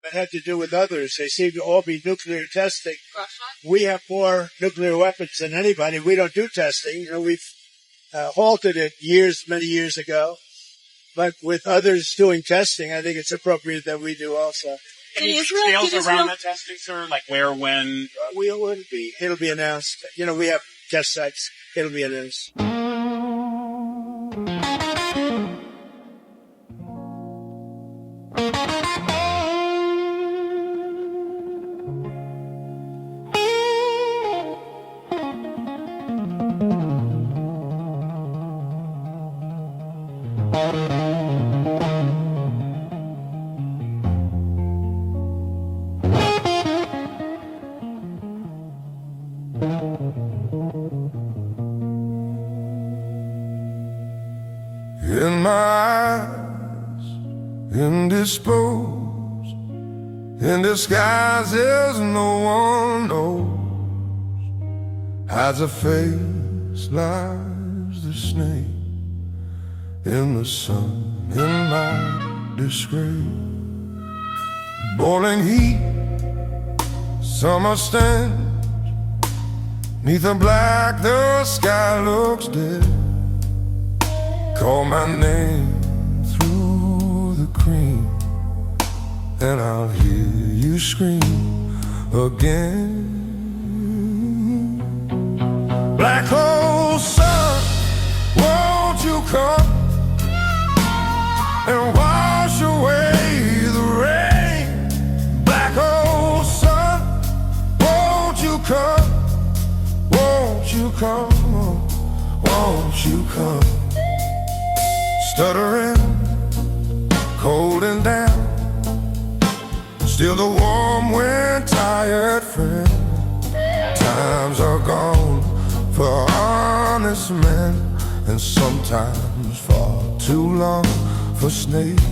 It had to do with others. They seem to all be nuclear testing. Russia? We have more nuclear weapons than anybody. We don't do testing. We've halted it many years ago. But with others doing testing, I think it's appropriate that we do also. Did Any Israel- details did Israel- around that testing, sir? Like where, when? It'll be announced. We have test sites. It'll be announced. In my eyes, indisposed, in disguises no one knows, hides a face, lies the snake in the sun, in my disgrace. Boiling heat, summer stands, neath the black, the sky looks dead. Call my name through the cream, and I'll hear you scream again. Black hole sun, won't you come and wash away the rain? Black hole sun, won't you come? Won't you come? Won't you come? Stuttering, cold and down, still the warm wind, tired friend. Times are gone for honest men, and sometimes far too long for snakes.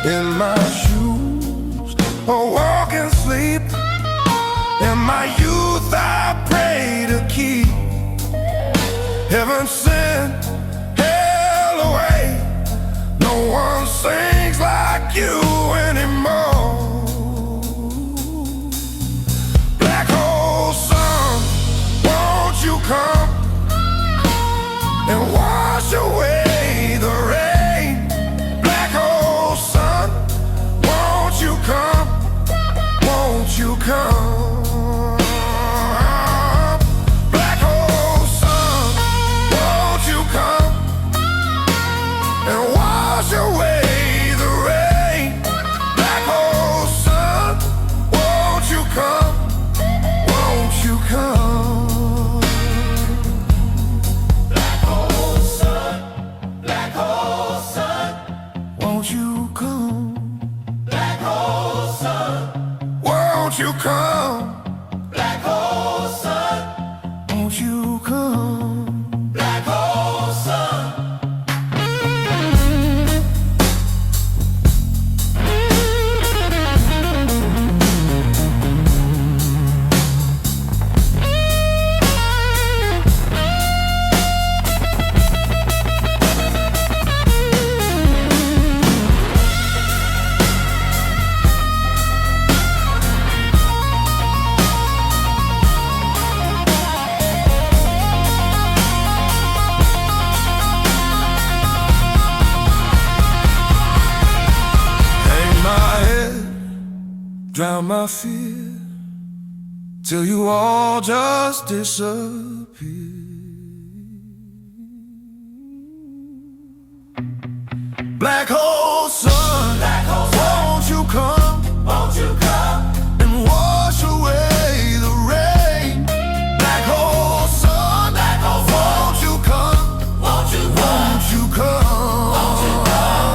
In my shoes, I walk and sleep. In my youth I pray to keep heaven sent away. No one sings like you anymore. Black hole sun, won't you come and wash away the rain? Black hole sun, won't you come? Won't you come? Black hole sun, won't you come and wash away the rain? Black hole sun, won't you come? Won't you come? Black hole sun, won't you come? Black hole sun, won't you come? Black hole sun, won't you come? Black hole sun. Drown my fear till you all just disappear. Black hole sun, won't you come? Won't you come and wash away the rain? Black hole sun, won't you come? Won't you come? Won't you come? Won't you come?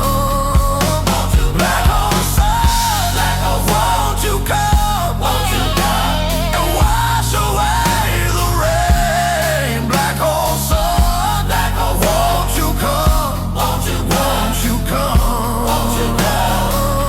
Black hole sun, won't you come? Won't you come and wash away the rain? Black hole sun, won't you come? Won't you come? Won't you come? Won't you come?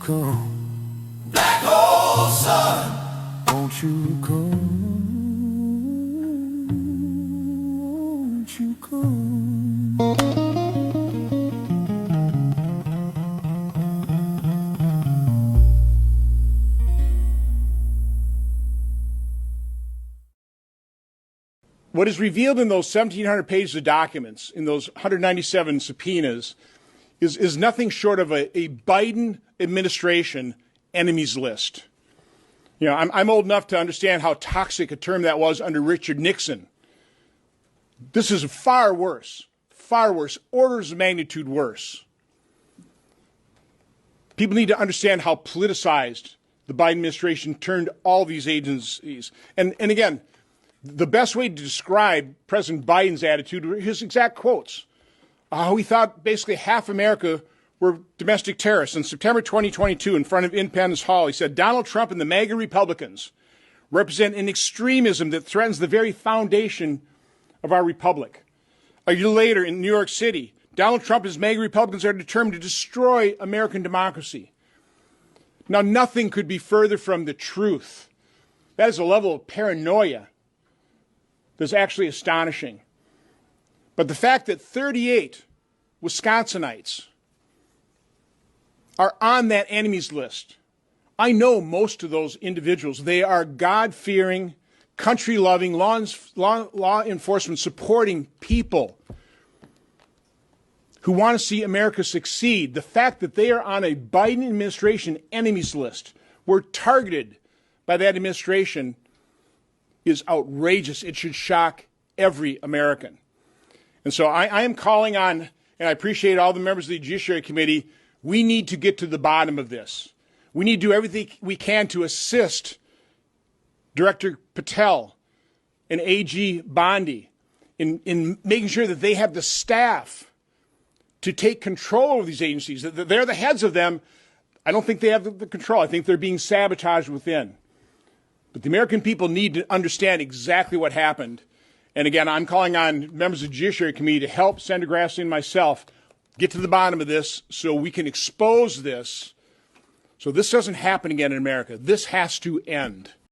come? Black hole sun, won't you come? Won't you come? What is revealed in those 1,700 pages of documents, in those 197 subpoenas, is nothing short of a Biden administration enemies list. You know, I'm old enough to understand how toxic a term that was under Richard Nixon. This is far worse, orders of magnitude worse. People need to understand how politicized the Biden administration turned all these agencies. And again, the best way to describe President Biden's attitude were his exact quotes. How he thought basically half America were domestic terrorists. In September 2022, in front of Independence Hall, he said, Donald Trump and the MAGA Republicans represent an extremism that threatens the very foundation of our republic. A year later, in New York City, Donald Trump and his MAGA Republicans are determined to destroy American democracy. Now, nothing could be further from the truth. That is a level of paranoia that's actually astonishing. But the fact that 38 Wisconsinites are on that enemies list, I know most of those individuals. They are God-fearing, country-loving, law enforcement supporting people who want to see America succeed. The fact that they are on a Biden administration enemies list, were targeted by that administration, is outrageous. It should shock every American. And so I am calling on, and I appreciate all the members of the Judiciary Committee, we need to get to the bottom of this. We need to do everything we can to assist Director Patel and AG Bondi in making sure that they have the staff to take control of these agencies. They're the heads of them. I don't think they have the control. I think they're being sabotaged within. But the American people need to understand exactly what happened. And again, I'm calling on members of the Judiciary Committee to help Senator Grassley and myself get to the bottom of this so we can expose this, so this doesn't happen again in America. This has to end.